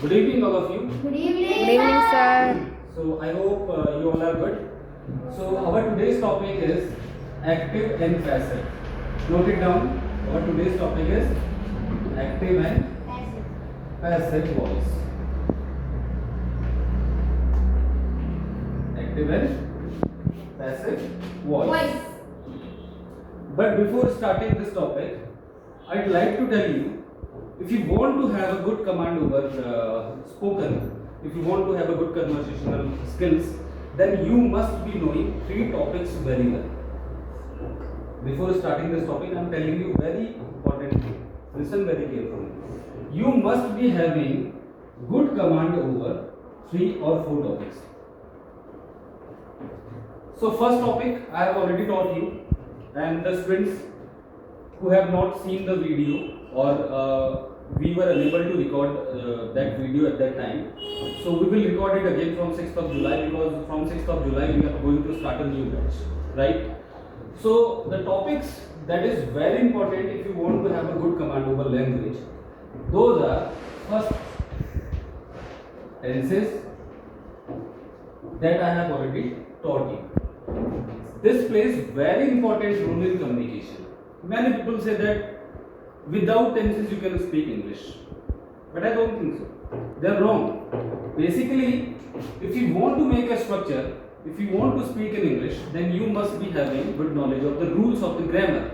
Good evening, all of you. Good evening. Good evening, sir. So I hope you all are good. So our today's topic is active and passive. Note it down. Our today's topic is active and passive voice. Active and passive voice. But before starting this topic, I'd like to tell you, if you want to have a good command over spoken, if you want to have a good conversational skills, then you must be knowing three topics very well. Before starting this topic, I am telling you very important thing. Listen very carefully. You must be having good command over 3 or 4 topics. So first topic I have already taught you, and the students who have not seen the video or we were unable to record that video at that time, so we will record it again from 6th of July, because from 6th of July we are going to start a new batch, right? So the topics that is very important if you want to have a good command over language, those are first tenses that I have already taught you. This plays very important role in communication. Many people say that without tenses you can speak English, but I don't think so. They are wrong. Basically, if you want to make a structure, if you want to speak in English, then you must be having good knowledge of the rules of the grammar.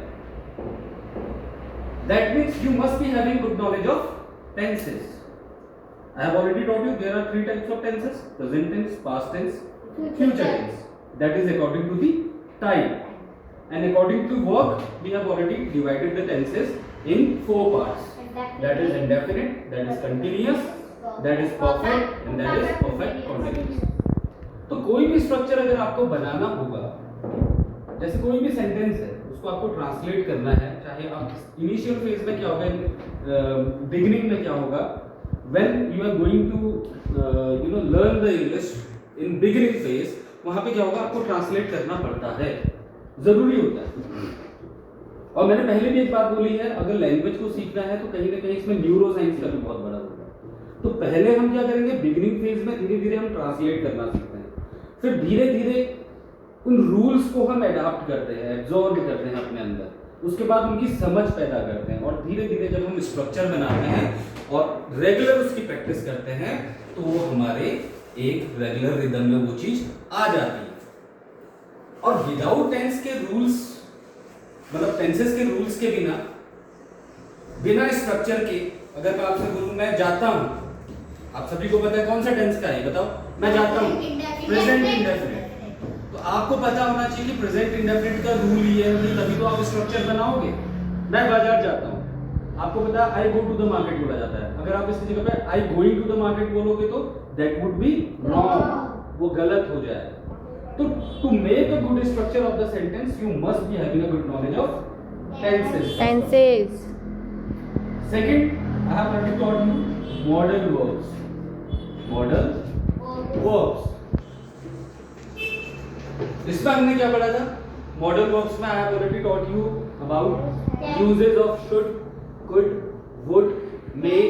That means you must be having good knowledge of tenses. I have already told you there are 3 types of tenses: present tense, past tense, future tense. That is according to the time. And according to work, we have already divided the tenses in 4 parts. That is indefinite, that is continuous, that is perfect, and that is perfect continuous. तो कोई भी structure अगर आपको बनाना होगा, जैसे कोई भी sentence है उसको आपको ट्रांसलेट करना है, चाहे आप इनिशियल फेज में क्या होगा, बिगिनिंग में क्या होगा, when you are going to learn the English in beginning phase, वहां पे क्या होगा, आपको ट्रांसलेट करना पड़ता है, जरूरी होता है। और मैंने पहले भी एक बात बोली है, अगर लैंग्वेज को सीखना है तो कहीं ना कहीं इसमें न्यूरो साइंस का भी बहुत बड़ा रोल है। तो पहले हम क्या करेंगे, बिगिनिंग फेज में धीरे धीरे हम ट्रांसलेट करना सीखते हैं, फिर धीरे धीरे उन रूल्स को हम अडॉप्ट करते हैं, एब्जॉर्ब करते हैं अपने अंदर, उसके बाद उनकी समझ पैदा करते हैं, और धीरे धीरे जब हम स्ट्रक्चर बनाते हैं और रेगुलर उसकी प्रैक्टिस करते हैं तो वो हमारे एक रेगुलर रिदम में वो चीज आ जाती है। और विदाउट टेंस के रूल्स, मतलब टेंसेस के रूल्स के बिना स्ट्रक्चर के, अगर मैं आपसे बोलूं मैं जाता हूं, आप सभी को पता है कौन सा टेंस का है, बताओ, मैं जाता हूं, प्रेजेंट इंडेफिनिट। तो आपको पता होना चाहिए कि प्रेजेंट इंडेफिनिट का रूल ये है, तभी तो आप स्ट्रक्चर बनाओगे। मैं बाजार जाता हूं, आपको पता है I go to the market बोला जाता है, अगर आप इसकी जगह पे I going to the market बोलोगे तो दैट वुड बी रॉन्ग, वो गलत हो जाएगा। तो to make a good structure of the sentence you must be having a good knowledge of tenses. Tenses. Second, I have already taught you modal verbs. Modal verbs. इसमें हमने क्या पढ़ा था? Modal verbs में I have already taught you about uses of should, could, would, may,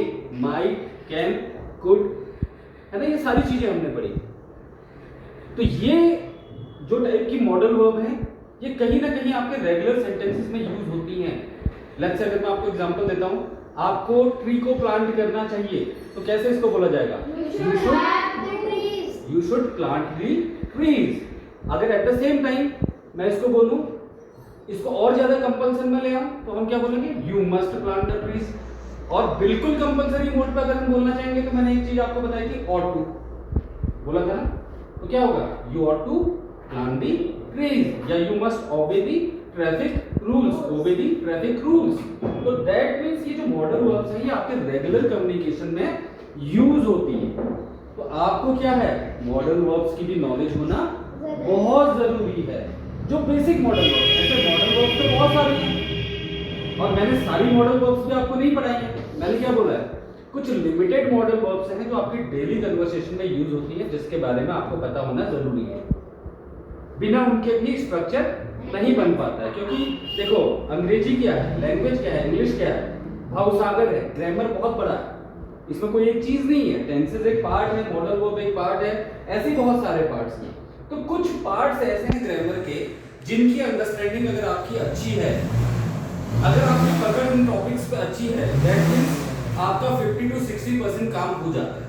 might, can, could, है ना, ये सारी चीजें हमने पढ़ी। तो ये जो टाइप की मॉडल वर्ब है, ये कहीं ना कहीं आपके रेगुलर सेंटेंसेस में यूज होती हैं। लेट्स से अगर मैं आपको एग्जांपल देता हूं, आपको ट्री को प्लांट करना चाहिए, तो कैसे इसको बोला जाएगा? You should plant the trees. अगर एट द सेम टाइम मैं इसको बोलूं, इसको और ज्यादा कंपल्सन में ले आऊं, तो हम क्या बोलेंगे? You must plant the trees. और बिल्कुल कंपल्सरी मोड पे अगर हम बोलना चाहेंगे, तो मैंने एक चीज आपको बताई थी, ऑट टू बोला था ना, तो क्या होगा? You ought to plant the trees, या you must obey the traffic rules, obey the traffic rules. तो दैट मींस ये जो मॉडल वर्ब्स है, ये आपके रेगुलर कम्युनिकेशन में यूज होती है। तो आपको क्या है, मॉडल वर्ब्स की भी नॉलेज होना बहुत जरूरी है। जो बेसिक मॉडल वर्ब्स, ऐसे मॉडल वर्ब्स तो बहुत सारे हैं, और मैंने सारी मॉडल वर्ब्स भी आपको नहीं पढ़ाई है। मैंने क्या बोला है, कुछ लिमिटेड मॉडल वर्ब्स हैं जो आपकी डेली कन्वर्सेशन में यूज होती है, जिसके बारे में आपको पता होना जरूरी है। बिना उनके भी स्ट्रक्चर नहीं बन पाता है, क्योंकि देखो अंग्रेजी क्या है, लैंग्वेज क्या है, इंग्लिश क्या है, भावसागर है, ग्रामर बहुत बड़ा है। इसमें कोई एक चीज नहीं है, टेंसेस एक पार्ट है, मॉडल वर्ब एक पार्ट है, ऐसे बहुत सारे पार्ट्स हैं। तो कुछ पार्ट्स ऐसे हैं ग्रामर के जिनकी अंडरस्टैंडिंग अगर आपकी अच्छी है, अगर आपकी पकड़ इन टॉपिक्स पे अच्छी है, दैट मींस आपका 50 to 60% काम हो जाता है।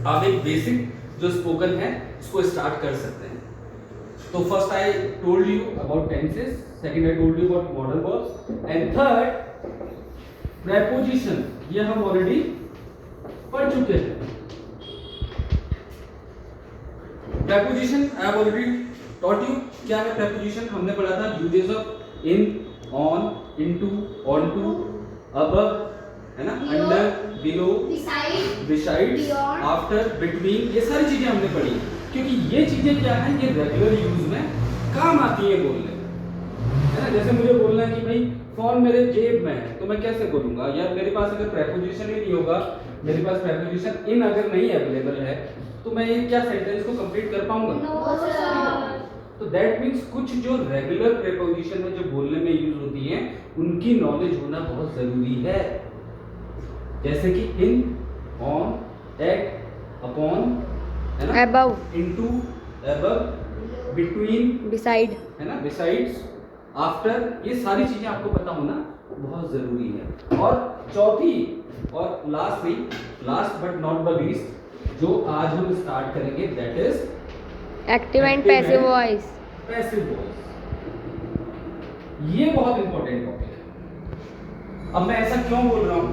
आप एक बेसिक जो स्पोकन है उसको स्टार्ट कर सकते हैं। तो first I told you about tenses, second I told you about modal verbs, and third preposition, ये हम ऑलरेडी पढ़ चुके हैं। Preposition I have already taught you. क्या है प्रेपोजिशन? हमने पढ़ा था uses of in, on, into, onto, above, है ना, under, below, beside, after, between, ये सारी चीजें हमने पढ़ी क्योंकि ये चीजें क्या है, ये रेगुलर यूज में काम आती है बोलने में, है ना। जैसे मुझे बोलना है कि भाई फोन मेरे जेब में है, तो मैं कैसे बोलूंगा यार, मेरे पास अगर प्रेपोजिशन ही नहीं होगा, मेरे पास प्रेपोजिशन इन अगर नहीं अवेलेबल है, तो मैं ये क्या सेंटेंस को कंप्लीट कर पाऊंगा? तो दैट मींस कुछ जो रेगुलर प्रेपोजिशन है जो बोलने में यूज होती हैं, उनकी नॉलेज होना बहुत जरूरी है। जैसे कि इन, ऑन, एट, अपॉन, है ना, above, into, above, between, beside, है ना, बिसाइड्स, आफ्टर, ये सारी चीजें आपको पता होना बहुत जरूरी है। और चौथी और last but not the least जो आज हम स्टार्ट करेंगे, that is active and passive voice. Passive voice. ये बहुत इंपॉर्टेंट टॉपिक है। अब मैं ऐसा क्यों बोल रहा हूं,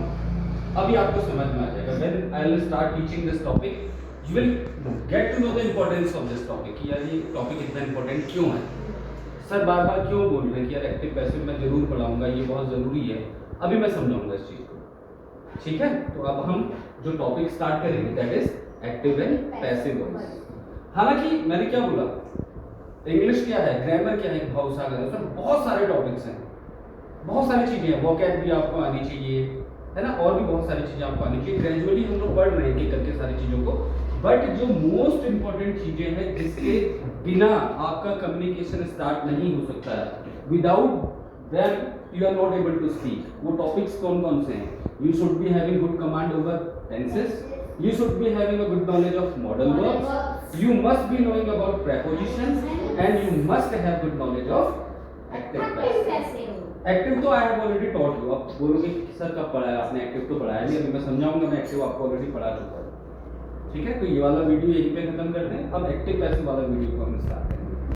अभी आपको समझ में आ जाएगा। When I will start teaching this topic, you will get to know the importance of this topic कि यार ये टॉपिक इतना इंपॉर्टेंट क्यों है। सर बार बार क्यों बोल रहे हैं कि यार एक्टिव पैसिव मैं जरूर पढ़ाऊंगा, ये बहुत जरूरी है। अभी मैं समझाऊंगा इस चीज को, ठीक है। तो अब हम जो टॉपिक स्टार्ट करेंगे that is active and passive voice. हालांकि मैंने क्या बोला, इंग्लिश क्या है, ग्रामर क्या है, भावसागर है, उसमें बहुत सारे टॉपिक्स हैं, बहुत सारी चीजें हैं। वोकैब भी आपको आनी चाहिए, है ना, और भी बहुत सारी चीजें आपको आनी चाहिए। ग्रेजुअली हम लोग पढ़ रहे हैं एक करके सारी चीजों को, बट जो मोस्ट इंपॉर्टेंट चीजें हैं जिसके बिना आपका कम्युनिकेशन स्टार्ट नहीं हो सकता है, without them you are not able to speak, वो टॉपिक्स कौन कौन से हैं? You should be having good command over tenses, you should be having a good knowledge of modal verbs, you must be knowing about prepositions, and you must have good knowledge of active passive. Active तो I have already taught you. अब बोलोगे sir कब पढ़ा है आपने, active तो पढ़ाया नहीं, अभी मैं समझाऊंगा, मैं एक्टिव आपको ऑलरेडी पढ़ा चुका हूं, ठीक है। तो ये वाला वीडियो यहीं पे खत्म करते हैं। अब एक्टिव पैसिव वाला वीडियो को हम स्टार्ट